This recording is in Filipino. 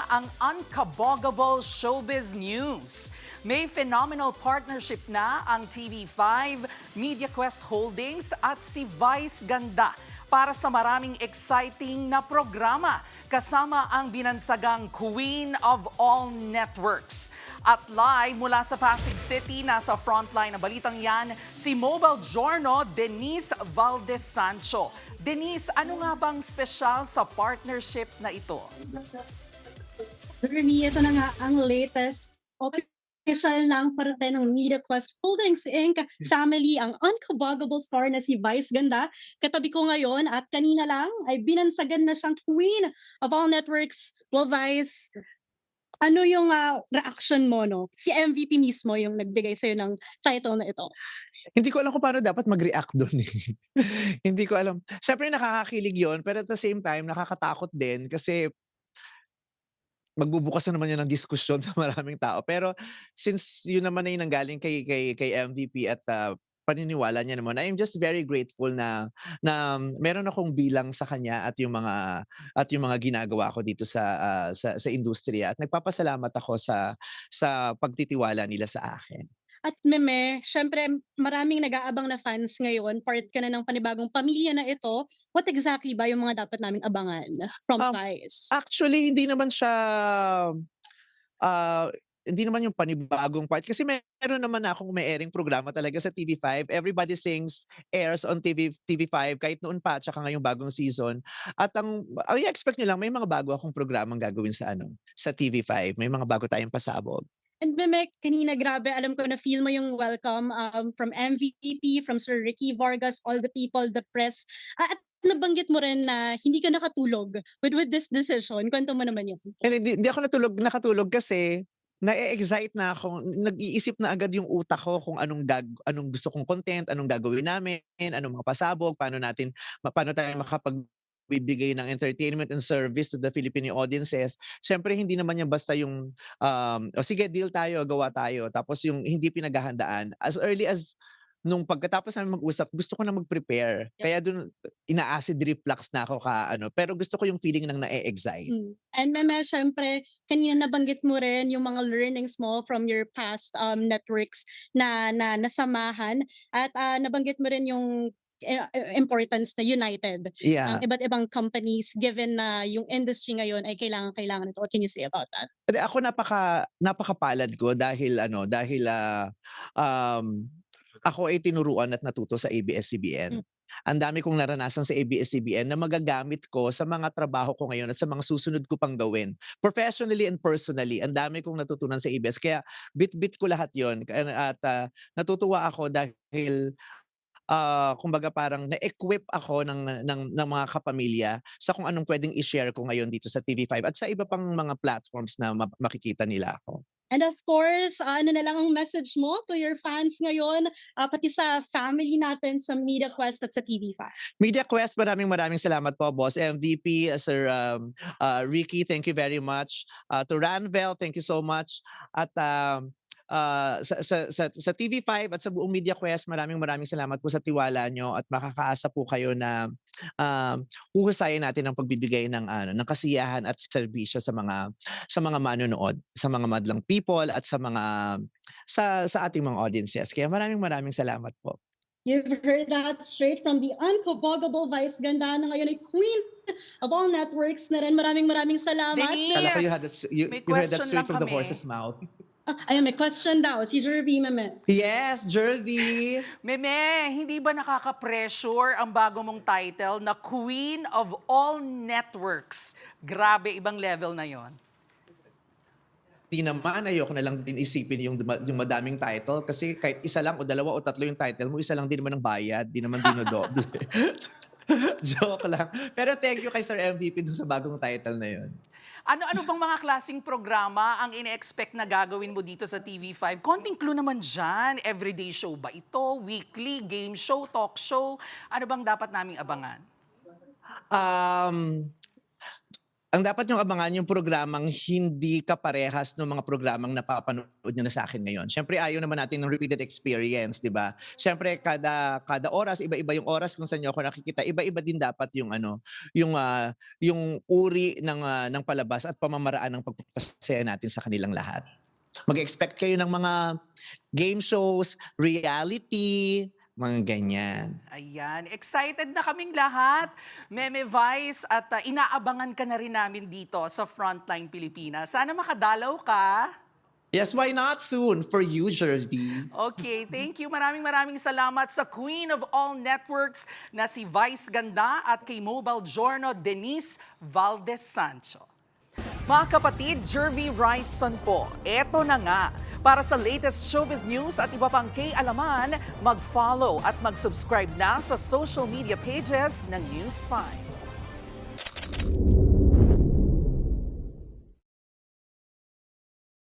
ang unkabogable showbiz news. May phenomenal partnership na ang TV5, MediaQuest Holdings at si Vice Ganda para sa maraming exciting na programa kasama ang binansagang Queen of All Networks. At live mula sa Pasig City, nasa frontline ng balitang yan, si Mobile Journal Denise Valdez Sancho. Denise, ano nga bang special sa partnership na ito? Remy, ito na nga ang latest official ng parte ng MediaQuest Holdings Inc. family, ang unkabogable star na si Vice Ganda. Katabi ko ngayon at kanina lang ay binansagan na siyang Queen of All Networks. Well, Vice, ano yung reaction mo, no? Si MVP mismo yung nagbigay sa'yo ng title na ito. Hindi ko alam kung paano dapat mag-react do'n, eh. Hindi ko alam. Siyempre nakakakilig 'yun, pero at the same time nakakatakot din kasi magbubukas na naman 'yan ng diskusyon sa maraming tao. Pero since 'yun naman na 'yung nanggaling kay MVP at, paniniwala niya naman, I am just very grateful na meron akong bilang sa kanya at yung mga ginagawa ko dito sa industriya at nagpapasalamat ako sa pagtitiwala nila sa akin. At Meme, syempre maraming nag-aabang na fans ngayon, part ka na ng panibagong pamilya na ito. What exactly ba yung mga dapat naming abangan from Um, Vice? Actually ah, hindi naman yung panibagong part kasi meron naman na akong may-airing programa talaga sa TV5. Everybody Sings airs on TV5 kahit noon pa at saka ngayong bagong season. At ang i-expect niyo lang may mga bago akong programang gagawin sa TV5. May mga bago tayong pasabog. And Meme, kanina grabe, alam ko na feel mo yung welcome from MVP, from Sir Ricky Vargas, all the people, the press. At nabanggit mo rin na hindi ka nakatulog with this decision. Kwento mo naman yun. And hindi ako nakatulog kasi na-e-excite na ako, nag-iisip na agad yung utak ko kung anong gusto kong content, anong gagawin namin, anong mga pasabog, paano tayo makapagbibigay ng entertainment and service to the Filipino audiences. Siyempre hindi naman yan basta yung, "O sige deal tayo, gawa tayo." Tapos yung hindi pinaghahandaan. As early as nung pagkatapos namin mag-usap, gusto ko na mag-prepare. Yep. Kaya dun ina-acid reflux na ako pero gusto ko yung feeling ng na-e-excite. And Meme, syempre, kanina nabanggit mo rin yung mga learnings mo from your past networks na nasamahan. At nabanggit mo rin yung importance na united ang Yeah. iba't ibang companies given na yung industry ngayon ay kailangan ito. What can you say about that? Hindi, ako napakapalad ko dahil ako ay tinuruan at natuto sa ABS-CBN. Mm. Ang dami kong naranasan sa ABS-CBN na magagamit ko sa mga trabaho ko ngayon at sa mga susunod ko pang gawin. Professionally and personally, ang dami kong natutunan sa ABS kaya bit-bit ko lahat 'yon at, natutuwa ako dahil, kumbaga parang na-equip ako ng mga kapamilya sa kung anong puwedeng i-share ko ngayon dito sa TV5 at sa iba pang mga platforms na makikita nila ako. And of course, ano na lang ang message mo to your fans ngayon, pati sa family natin sa MediaQuest at sa TV5? MediaQuest, maraming salamat po, Boss MVP, Sir Ricky, thank you very much. To Ranvel, thank you so much. At sa TV5 at sa buong MediaQuest, maraming salamat po sa tiwala nyo at makakaasa po kayo na huhusayin natin ang pagbibigay ng kasiyahan at serbisyo sa mga manonood, sa mga madlang people at sa ating mga audiences. Kaya maraming salamat po. You've heard that straight from the unkabogable Vice Ganda na ngayon ay Queen of All Networks na rin. Maraming salamat. Denise! Kala ko you May heard that question straight lang from the kami. horse's mouth. Ayun, may question daw. Si Jervy, Meme. Yes, Jervy! Meme, hindi ba nakaka-pressure ang bago mong title na Queen of All Networks? Grabe, ibang level na yon. Di naman, ayoko na lang din isipin yung madaming title kasi kahit isa lang o dalawa o tatlo yung title mo, isa lang din naman ang bayad, di naman dinodoble. Joke lang. Pero thank you kay Sir MVP dun sa bagong title na yun. Ano-ano bang mga klaseng programa ang ine-expect na gagawin mo dito sa TV5? Konting clue naman dyan. Everyday show ba ito? Weekly? Game show? Talk show? Ano bang dapat naming abangan? Um, Ang dapat niyong abangan yung programang hindi kaparehas nung mga programang napapanood niyo na sa akin ngayon. Siyempre ayaw naman natin ng repeated experience, 'di ba? Siyempre kada oras iba-iba yung oras kung saan niyo ako nakikita. Iba-iba din dapat yung ano, yung uri ng palabas at pamamaraan ng pagpapasaya natin sa kanilang lahat. Mag-expect kayo ng mga game shows, reality, mga ganyan. Ayan, excited na kaming lahat. Meme Vice at inaabangan ka na rin namin dito sa Frontline Pilipinas. Sana makadalaw ka. Yes, why not soon for you, Jerby? Okay, thank you. Maraming salamat sa Queen of All Networks na si Vice Ganda at kay Mobile Journal Denise Valdez Sancho. Mga kapatid, Jervy Wrightson po. Eto na nga. Para sa latest showbiz news at iba pang kay-alaman, mag-follow at mag-subscribe na sa social media pages ng News 5.